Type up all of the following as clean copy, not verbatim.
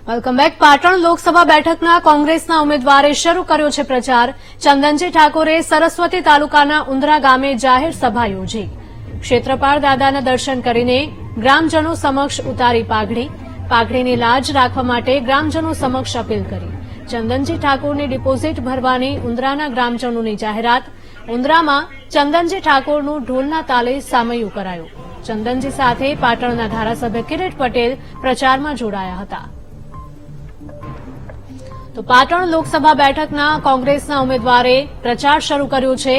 Welcome back. Patan Lok Sabha બેઠકના કોંગ્રેસના ઉમેદવારે શરૂ કર્યો છે પ્રચાર. ચંદનજી ઠાકોરે સરસ્વતી તાલુકાના ઉંદરા ગામે જાહેર સભા યોજી. ક્ષેત્રપાળ દાદાના દર્શન કરીને ગ્રામજનો સમક્ષ ઉતારી પાઘડી. પાઘડીની લાજ રાખવા માટે ગ્રામજનો સમક્ષ અપીલ કરી. ચંદનજી ઠાકોરની ડિપોઝિટ ભરવાની ઉંદરાના ગ્રામજનોની જાહેરાત. ઉંદરામાં ચંદનજી ઠાકોરનું ઢોલના તાલે સામૈયું કરાયું. ચંદનજી સાથે પાટણના ધારાસભ્ય કિરીટ પટેલ પ્રચારમાં જોડાયા હતા. તો પાટણ લોકસભા બેઠકના કોંગ્રેસના ઉમેદવારે પ્રચાર શરૂ કર્યો છે.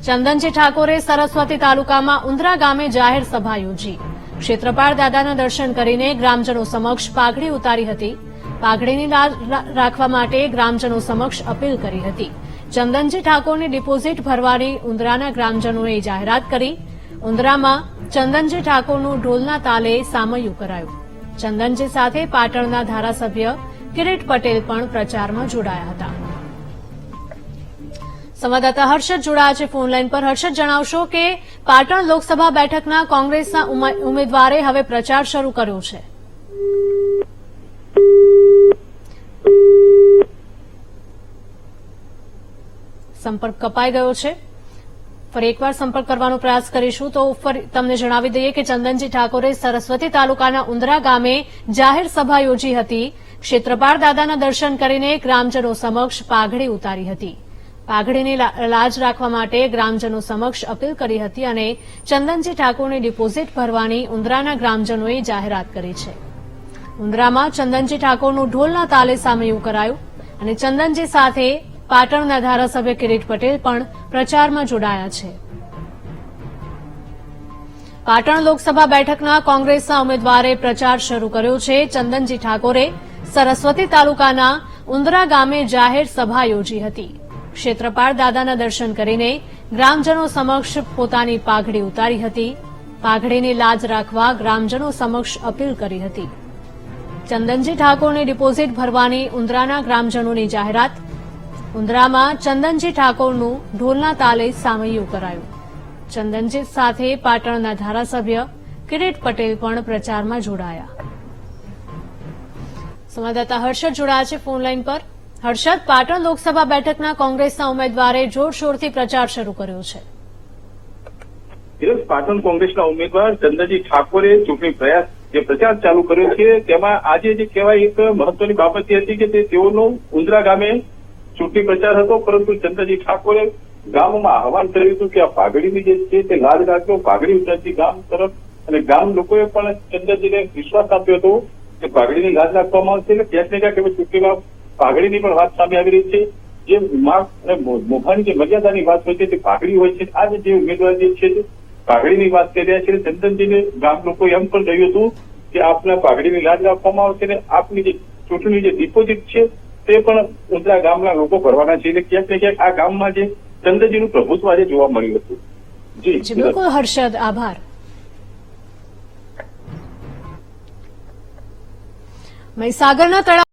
ચંદનજી ઠાકોરે સરસ્વતી તાલુકામાં ઉંદરા ગામે જાહેર સભા યોજી. ક્ષેત્રપાળ દાદાના દર્શન કરીને ગ્રામજનો સમક્ષ પાઘડી ઉતારી હતી. પાઘડીની લાજ રાખવા માટે ગ્રામજનો સમક્ષ અપીલ કરી હતી. ચંદનજી ઠાકોરની ડિપોઝિટ ભરવાની ઉંદરાના ગ્રામજનોએ જાહેરાત કરી. ઉંદરામાં ચંદનજી ઠાકોરનું ઢોલના તાલે સામૈયું કરાયું. ચંદનજી સાથે પાટણના ધારાસભ્ય કિરીટ પટેલ પણ પ્રચારમાં જોડાયા હતા. સંવાદદાતા હર્ષદ જોડાયા છે ફોનલાઈન પર. હર્ષદ, જણાવશો કે પાટણ લોકસભા બેઠકના કોંગ્રેસના ઉમેદવારે હવે પ્રચાર શરૂ કર્યો છે. સંપર્ક કપાઈ ગયો છે. ફરી એકવાર સંપર્ક કરવાનો પ્રયાસ કરીશું. તો તમને જણાવી દઈએ કે ચંદનજી ઠાકોરે સરસ્વતી તાલુકાના ઉંદરા ગામે જાહેર સભા યોજી હતી. ક્ષેત્રપાળ દાદાના દર્શન કરીને ગ્રામજનો સમક્ષ પાઘડી ઉતારી હતી. પાઘડીની લાજ રાખવા માટે ગ્રામજનો સમક્ષ અપીલ કરી હતી અને ચંદનજી ઠાકોરની ડિપોઝિટ ભરવાની ઉંદરાના ગ્રામજનોએ જાહેરાત કરી છે. ઉંદરામાં ચંદનજી ઠાકોરનું ઢોલના તાલે સામૈયું કરાયું અને ચંદનજી સાથે પાટણના ધારાસભ્ય કિરીટ પટેલ પણ પ્રચારમાં જોડાયા છે. પાટણ લોકસભા બેઠકના કોંગ્રેસના ઉમેદવારે પ્રચાર શરૂ કર્યો છે. ચંદનજી ઠાકોરે સરસ્વતી તાલુકાના ઉંદરા ગામે જાહેર સભા યોજી હતી. ક્ષેત્રપાળ દાદાના દર્શન કરીને ગ્રામજનો સમક્ષ પોતાની પાઘડી ઉતારી હતી. પાઘડીની લાજ રાખવા ગ્રામજનો સમક્ષ અપીલ કરી હતી. ચંદનજી ઠાકોરની ડિપોઝિટ ભરવાની ઉંદરાના ગ્રામજનોની જાહેરાત. ઉંદરામાં ચંદનજી ઠાકોરનું ઢોલના તાલે સામૈયું કરાયું. ચંદનજી સાથે પાટણના ધારાસભ્ય કિરીટ પટેલ પણ પ્રચારમાં જોડાયા. સંવાદદાતા હર્ષદ જોડાયા છે ફોનલાઈન પર. હર્ષદ, પાટણ લોકસભા બેઠકના કોંગ્રેસના ઉમેદવારે જોરશોરથી પ્રચાર શરૂ કર્યો છે. પાટણ કોંગ્રેસના ઉમેદવાર ચંદનજી ઠાકોરે ચૂંટણી પ્રયાસ જે પ્રચાર ચાલુ કર્યો છે તેમાં આજે જે કહેવાય એક મહત્વની બાબત એ હતી કે તેઓનો ઉંદરા ગામે ચૂંટણી પ્રચાર હતો, પરંતુ ચંદનજી ઠાકોરે ગામમાં આહવાન કર્યું હતું કે આ પાઘડીની જે છે તે લાજ રાખજો, પાઘડી ઉતારતી ગામ તરફ. અને ગામ લોકોએ પણ ચંદનજીને વિશ્વાસ આપ્યો હતો કે પાઘડીની લાજ રાખવામાં આવશે. એટલે ક્યાંક ને ક્યાંક ચૂંટણીમાં પાઘડીની પણ વાત સામે આવી રહી છે. જે માર્ક અને મોભાની જે મર્યાદાની વાત હોય છે તે પાઘડી હોય છે. આજે જે ઉમેદવાર જે છે પાઘડીની વાત કરી રહ્યા છે. ચંદનજીને ગામ લોકોએ એમ પણ કહ્યું હતું કે આપના પાઘડીની લાજ રાખવામાં આવશે અને આપની જે ચૂંટણી જે ડિપોઝિટ છે તે પણ ઉંદરા ગામના લોકો ભરવાના છે. એટલે ક્યાંક ને ક્યાંક આ ગામમાં જે ચંદનજીનું પ્રભુત્વ આજે જોવા મળ્યું હતું. જી બિલકુલ હર્ષદ, આભાર. મહીસાગરના તળાવ